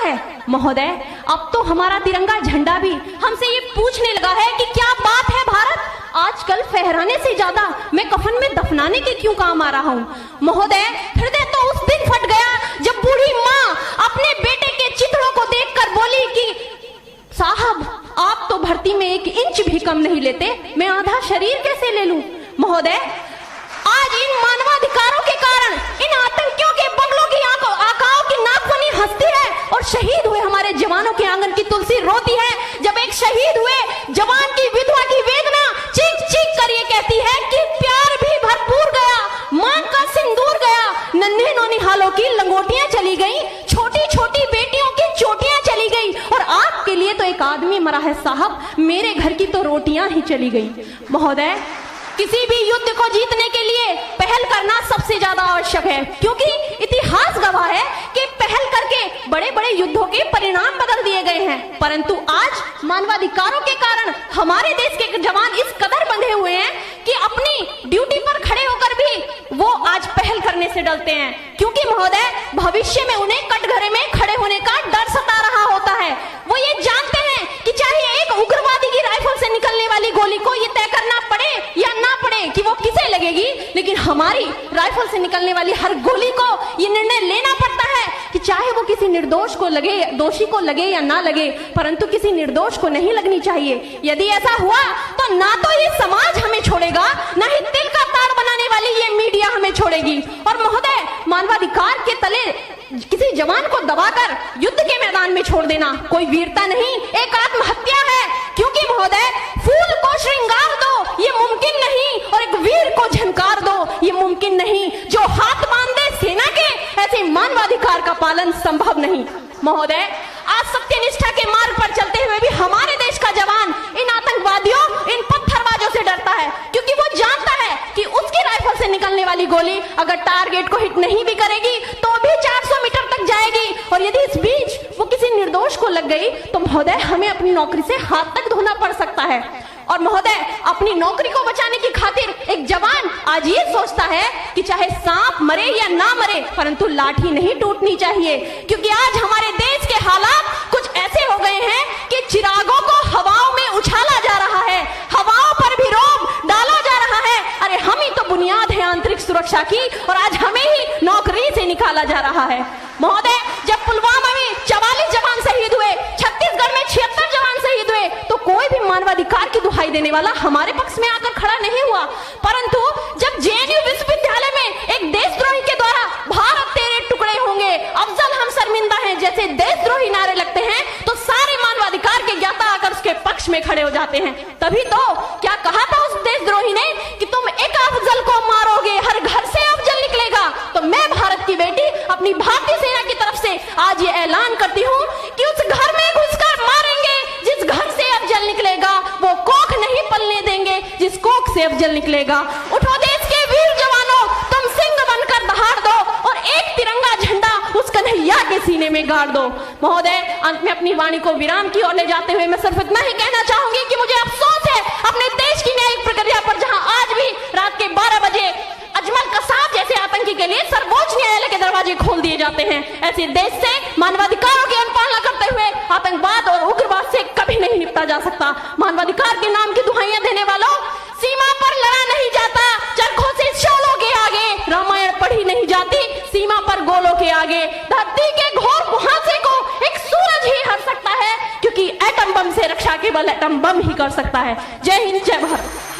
है। महोदय, अब तो हमारा तिरंगा झंडा भी हमसे ये पूछने लगा है कि क्या बात है भारत, आजकल फहराने से ज्यादा मैं कफन में दफनाने के क्यों काम आ रहा हूँ। महोदय, हृदय तो उस दिन फट गया जब बूढ़ी माँ अपने बेटे के चिथड़ों को देखकर बोली कि साहब, आप तो भर्ती में 1 इंच भी कम नहीं लेते, मैं आधा शरीर कैसे ले लूं। महोदय, आज इन मानवाधिकारों के कारण इन आतंकियों के बंगलों की आकाओं की नागफनी हंसती है और शहीद हुए हमारे जवानों के आंगन की तुलसी रोती है। जब एक शहीद हुए जवान की विधवा की वेदना चीख चीख कर ये कहती है कि प्यार भी भरपूर गया, मां का सिंदूर गया, नन्हे नौनिहालों की लंगोटियां चली गई, छोटी छोटी बेटियों की चोटियां चली गई, और आपके लिए तो एक आदमी मरा है साहब, मेरे घर की तो रोटियां ही चली गई। महोदय, किसी भी युद्ध को जीतने के लिए पहल करना सबसे ज्यादा आवश्यक है, क्योंकि इतिहास गवाह है कि पहल करके बड़े बड़े युद्धों के परिणाम बदल दिए गए हैं। परंतु आज मानवाधिकारों के कारण हमारे देश के जवान इस कदर बंधे हुए हैं कि अपनी ड्यूटी पर खड़े होकर भी वो आज पहल करने से डरते हैं, क्योंकि महोदय, भविष्य में उन्हें कटघरे में खड़े होने का डर सता रहा होता है। वो ये जानते हैं कि चाहे एक उग्रवादी की राइफल से निकलने वाली गोली को ये तय करना पड़े या ना पड़े कि वो किसे लगेगी, लेकिन हमारी राइफल से निकलने वाली हर गोली को ये निर्णय लेना पड़ता है कि चाहे वो किसी निर्दोष को लगे, दोषी को लगे या ना लगे, परंतु किसी निर्दोष को नहीं लगनी चाहिए। यदि ऐसा हुआ तो ना तो ये समाज हमें छोड़ेगा, ना ही दिल का तार बनाने वाली ये मीडिया हमें छोड़ेगी। और महोदय, मानवाधिकार के तले किसी जवान को दबाकर युद्ध के मैदान में छोड़ देना कोई वीरता नहीं, एक आत्महत्या है। क्योंकि महोदय, फूल को श्रृंगार दो ये मुमकिन नहीं, और एक वीर को झंकार दो ये मुमकिन नहीं। जो हाथ बांध दे सेना के, ऐसे मानवाधिकार का पालन संभव नहीं। महोदय, आज सत्यनिष्ठा के मार्ग पर चलते हुए भी हमारे देश का जवान इन आतंकवादियों, इन पत्थरबाजों से डरता है, क्योंकि वो जानता है कि उसकी राइफल से निकलने वाली गोली अगर टारगेट को हिट नहीं भी करेगी तो भी 400 मीटर तक जाएगी, और यदि इस बीच वो किसी निर्दोष को लग गई तो महोदय, हमें अपनी नौकरी से हाथ तक धोना पड़ सकता है। और महोदय, अपनी नौकरी को बचाने की खातिर एक जवान आज ये सोचता है कि चाहे सांप मरे या ना मरे, परंतु लाठी नहीं टूटनी चाहिए, क्योंकि आज हमारे देश के हालात कुछ ऐसे हो गए हैं कि चिरागों को हवाओं में उछाला जा रहा है, हवाओं पर भी रोब डाला जा रहा है। अरे हम ही तो बुनियाद है आंतरिक सुरक्षा की, और आज हमें ही नौकरी से निकाला जा रहा है। महोदय, जब पुलवामा में 44 जवान शहीद हुए, छत्तीसगढ़ में 76 जवान शहीद हुए, तो कोई भी मानवाधिकार की दुहाई देने वाला हमारे पक्ष में आकर खड़ा नहीं हुआ। परंतु जब जेएनयू विश्वविद्यालय में एक देशद्रोही के द्वारा भारत तेरे टुकड़े होंगे, अफजल हम शर्मिंदा हैं जैसे देशद्रोही नारे लगते हैं, तो सारे मानवाधिकार के ज्ञाता आकर उसके पक्ष में खड़े हो जाते हैं। तभी तो क्या कहा था उस देशद्रोही ने कि तुम एक अफजल को मारोगे, हर घर से अफजल निकलेगा। तो मैं भारत की बेटी अपनी भारतीय सेना की तरफ से आज ये ऐलान करती हूँ कि उस घर में घुसकर मारेंगे जिस घर से अफजल निकलेगा, वो कोख नहीं पलने देंगे जिस कोख से अफजल निकलेगा। उठो देश के वीर जवानों, तुम सिंह बनकर दहाड़ दो और एक तिरंगा झंडा उस कन्हैया के सीने में गाड़ दो। महोदय, अंत में अपनी वाणी को विराम की ओर ले जाते हुए मैं सिर्फ इतना ही कहना चाहूंगी कि मुझे अफसोस है अपने देश की न्यायिक प्रक्रिया पर, जहां आज भी रात के 12 बजे अजमल कसाब जैसे आतंकी के लिए सर्वोच्च न्यायालय के दरवाजे खोल दिए जाते हैं। ऐसे देश से मानवाधिकारों की अनुपालना करते हुए आतंकवाद और उग्रवाद से कभी नहीं निपटा जा सकता। मानवाधिकार के नाम की दुहाइयां देने वालों, सीमा पर लड़ा नहीं जाता, चरखों से शोलों के आगे, रामायण पढ़ी नहीं जाती सीमा पर गोलों के आगे। धरती के घोर मुहासे को एक सूरज ही हर सकता है, क्योंकि एटम बम से रक्षा केवल एटम बम ही कर सकता है। जय हिंद, जय भारत।